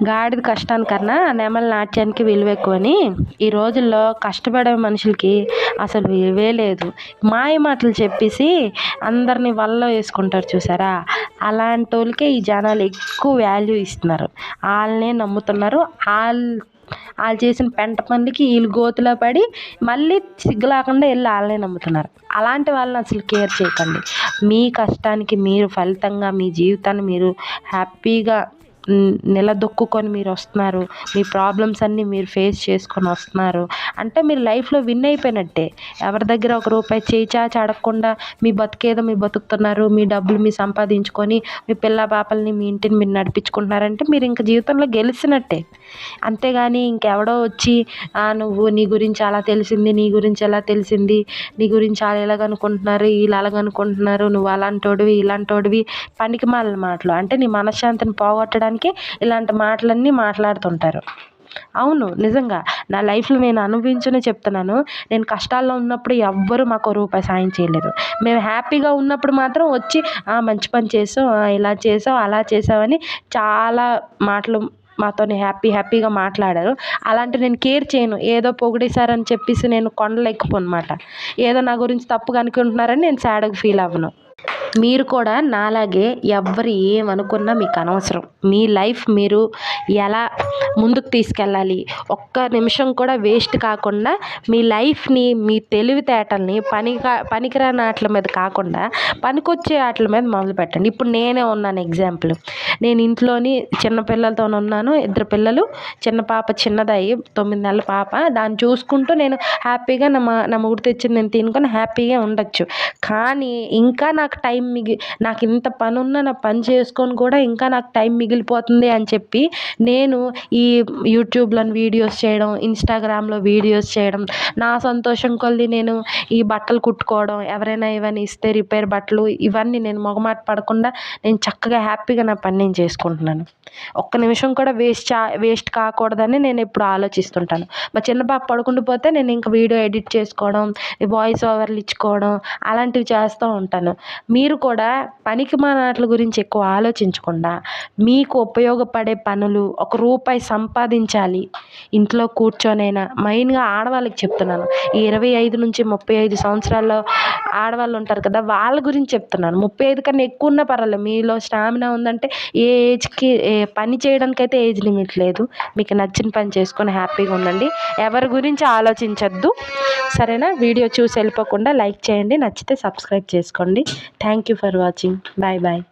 గాడిద కష్టానికన్నా నెమలి నాట్యానికి విలువ ఎక్కువని ఈ రోజుల్లో కష్టపడే మనుషులకి అసలు విలువే లేదు. మాయ మాటలు చెప్పేసి అందరిని వలలో వేసుకుంటారు చూసారా, అలాంటి వాళ్ళకే ఈ జనాలు ఎక్కువ వాల్యూ ఇస్తున్నారు. వాళ్ళనే నమ్ముతున్నారు. వాళ్ళు చేసిన పెంట పనులకి వీళ్ళు గోతులో పడి మళ్ళీ సిగ్గు లేకుండా వెళ్ళి వాళ్ళనే నమ్ముతున్నారు. అలాంటి వాళ్ళని అసలు కేర్ చేయకండి. మీ కష్టానికి మీరు ఫలితంగా మీ జీవితాన్ని మీరు హ్యాపీగా నిలదొక్కుకొని మీరు వస్తున్నారు. మీ ప్రాబ్లమ్స్ అన్నీ మీరు ఫేస్ చేసుకొని వస్తున్నారు అంటే మీరు లైఫ్లో విన్ అయిపోయినట్టే. ఎవరి దగ్గర ఒక రూపాయి చేయి చాచి అడగకుండా మీ బతుకేదో మీరు బతుకుతున్నారు. మీ డబ్బులు మీరు సంపాదించుకొని మీ పిల్ల పాపల్ని మీ ఇంటిని మీరు నడిపించుకుంటున్నారంటే మీరు ఇంక జీవితంలో గెలిచినట్టే. అంతేగాని ఇంకెవడో వచ్చి నువ్వు నీ గురించి అలా తెలిసింది, నీ గురించి ఎలా తెలిసింది, నీ గురించి వాళ్ళు ఎలాగనుకుంటున్నారు, వీళ్ళు అలాగనుకుంటున్నారు, నువ్వు అలాంటోడివి ఇలాంటోడివి, పనికి మాలిన మాటలు అంటే నీ మనశ్శాంతిని పోగొట్టడానికి ఇలాంటి మాటలన్నీ మాట్లాడుతుంటారు. అవును, నిజంగా నా లైఫ్లో నేను అనుభవించునే చెప్తున్నాను. నేను కష్టాల్లో ఉన్నప్పుడు ఎవ్వరూ మాకు రూపాయి సాయం చేయలేదు. మేము హ్యాపీగా ఉన్నప్పుడు మాత్రం వచ్చి మంచి పని చేసావు, ఇలా చేసావు, అలా చేసావని చాలా మాటలు మాతోని హ్యాపీగా మాట్లాడారు. అలాంటి నేను కేర్ చేయను. ఏదో పొగిడేశారని చెప్పేసి నేను కొండలు ఎక్కిపోను అనమాట. ఏదో నా గురించి తప్పుగా అనుకుంటున్నారని నేను సాడ్గా ఫీల్ అవ్వను. మీరు కూడా నాలాగే ఎవ్వరు ఏమనుకున్నా మీకు అనవసరం. మీ లైఫ్ మీరు ఎలా ముందుకు తీసుకెళ్ళాలి, ఒక్క నిమిషం కూడా వేస్ట్ కాకుండా మీ లైఫ్ని మీ తెలివితేటల్ని పనికిరాని ఆటల మీద కాకుండా పనికొచ్చే ఆటల మీద మొదలు పెట్టండి. ఇప్పుడు నేనే ఉన్నాను ఎగ్జాంపుల్. నేను ఇంట్లోని చిన్న పిల్లలతో ఉన్నాను. 2 పిల్లలు, చిన్న పాప చిన్నదయ్యి 9 నెలల పాప. దాన్ని చూసుకుంటూ నేను హ్యాపీగా నా మొగుడు తెచ్చింది నేను తినుకొని హ్యాపీగా ఉండొచ్చు. కానీ ఇంకా నాకు నాకు ఇంత పని ఉన్నా నా పని చేసుకొని కూడా ఇంకా నాకు టైం మిగిలిపోతుంది అని చెప్పి నేను ఈ యూట్యూబ్లో వీడియోస్ చేయడం, ఇన్స్టాగ్రామ్లో వీడియోస్ చేయడం, నా సంతోషం కొద్దీ నేను ఈ బట్టలు కుట్టుకోవడం, ఎవరైనా ఇవన్నీ ఇస్తే రిపేర్ బట్టలు, ఇవన్నీ నేను మొగమాట పడకుండా నేను చక్కగా హ్యాపీగా నా పని నేను చేసుకుంటున్నాను. ఒక్క నిమిషం కూడా వేస్ట్ కాకూడదని నేను ఎప్పుడు ఆలోచిస్తుంటాను. మా చిన్న పాప పడుకుండిపోతే నేను ఇంకా వీడియో ఎడిట్ చేసుకోవడం, వాయిస్ ఓవర్లు ఇచ్చుకోవడం అలాంటివి చేస్తూ ఉంటాను. మీరు కూడా పనికి మాలిన గురించి ఎక్కువ ఆలోచించకుండా మీకు ఉపయోగపడే పనులు, ఒక రూపాయి సంపాదించాలి ఇంట్లో కూర్చొనైనా, మెయిన్గా ఆడవాళ్ళకి చెప్తున్నాను. ఈ 25 నుంచి 35 సంవత్సరాల్లో ఆడవాళ్ళు ఉంటారు కదా, వాళ్ళ గురించి చెప్తున్నాను. 35 కన్నా ఎక్కువ ఉన్నా పర్వాలేదు, మీలో స్టామినా ఉందంటే ఏ ఏజ్కి పని చేయడానికైతే ఏజ్ లిమిట్ లేదు. మీకు నచ్చిన పని చేసుకొని హ్యాపీగా ఉండండి. ఎవరి గురించి ఆలోచించద్దు, సరేనా? వీడియో చూసి వెళ్ళిపోకుండా లైక్ చేయండి, నచ్చితే సబ్స్క్రైబ్ చేసుకోండి. Thank you for watching. Bye bye.